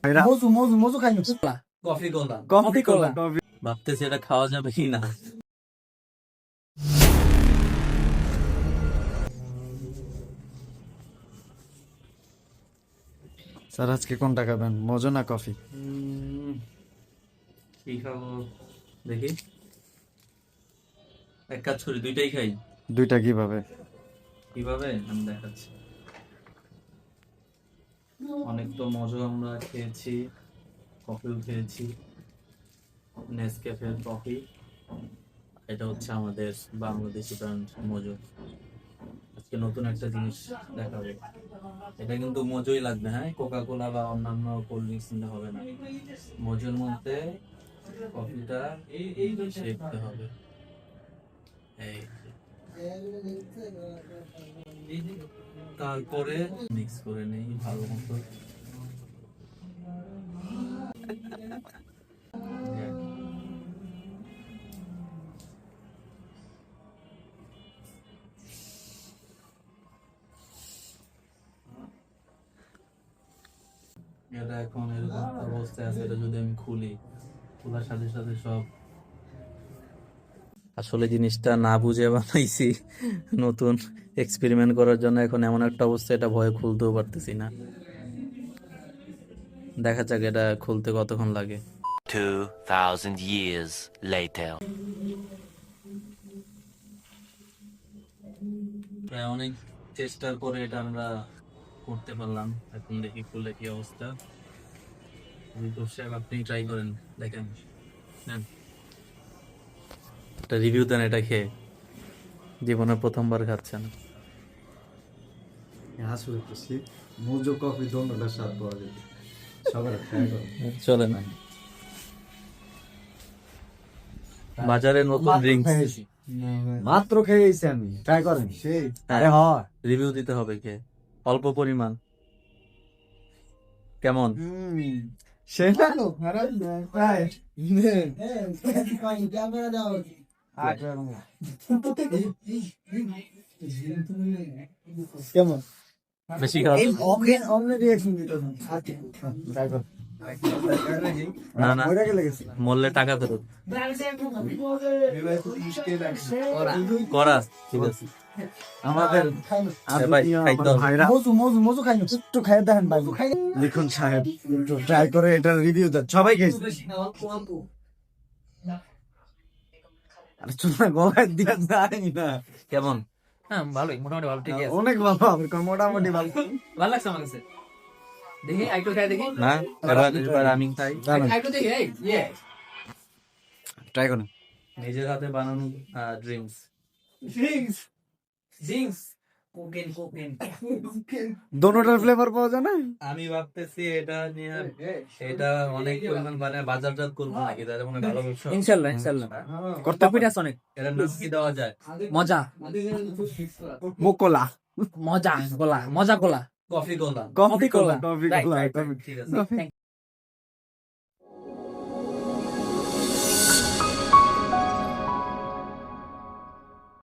মজু মজু মজু খাই না কফি কোলা কফি কোলা ভাবতেছি এটা খাওয়া যাবে কি না। স্যার আজকে কোনটা খাবেন, মজু না কফি? কি খাবো দেখি, এক কাজ করি দুইটাই খাই। দুইটা কিভাবে? কিভাবে আমি দেখাচ্ছি। অনেক তো মজা আমরা খেয়েছি, কফিও খেয়েছি, নেসক্যাফের কফি। এটা হচ্ছে আমাদের বাংলাদেশি ব্র্যান্ড মজু। আজকে নতুন একটা জিনিস দেখাবো। এটা কিন্তু মজুই লাগবে, হ্যাঁ, কোকা কোলা বা অন্যান্য কোল্ড ড্রিঙ্কস নিতে হবে না। মজুর মধ্যে কফিটা শেখতে হবে। তারপরে মিক্স করে নেই ভালো মতো। এটা এখন এরকম অবস্থায় আছে, এটা যদি আমি খোলার সাথে সাথে সব আসলে জিনিসটা না বুঝে বানাইছি নতুন এক্সপেরিমেন্ট করার জন্য। এখন এমন একটা অবস্থা, এটা ভয়ে খুলতেও পারতেছি না। দেখা যাক এটা খুলতে কতক্ষণ লাগে। 2000 years later. প্রায় অনেক চেষ্টার পরে এটা আমরা করতে পারলাম। এখন দেখি খুলে কি অবস্থা। সাহেব আপনি ট্রাই করেন, দেখেন, নেন একটা রিভিউ দেন এটা খেয়ে। জীবনে প্রথমবার খাচ্ছেন। আসলে খুশি, মজু কফি দোনোটা স্বাদ পাওয়া যায়, সবার ট্রাই করো। চলে না, বাজারে নতুন ড্রিঙ্কস মাত্র খেয়েছি আমি, ট্রাই করেন সেই। আরে হয় রিভিউ দিতে হবে খেয়ে, অল্প পরিমাণ কেমন। সে না কেমন বেশি খাওয়া না না, মূল্যে টাকা ফেরত করা, ঠিক আছে। আমাদের ভাই খাইতে হবে। ভাইরা মজু খাই না, একটু খাই দেখেন ভাই। লিখুন সাহেব ট্রাই করে এটা রিভিউ দেন, সবাই খেয়েছে। আরে চুনা গলায় দিয়া যায় না। কেমন? হ্যাঁ ভালোই, মোটামুটি ভালো, ঠিক আছে, অনেক ভালো, আমার মোটামুটি ভালো। ভালো লাগছে আমার কাছে। দেখি আইটো খাই দেখি, না এবার আমি খাই। আইটো দেখি, এই ইয়ে ট্রাই করুন। নিজের হাতে বানানো ড্রিঙ্কস। ড্রিঙ্কস ড্রিঙ্কস কোকেন দোনোটার ফ্লেভার পাওয়া যায় না? আমি ভাবতেছি এটা নিয়ে এটা অনেক পরিমাণ মানে বাজারজাত করবো নাকি, তাহলে মনে হয় ভালো ব্যবসা হবে। ইনশাআল্লাহ প্রফিট আছে অনেক। এর নাম কি দেওয়া যায়? মজা মোকোলা, মজা কোলা, মজা কোলা, কফি কোলা। কফি কোলা, কোলা। কফি Right, কোলা, right, কফি। ঠিক আছে।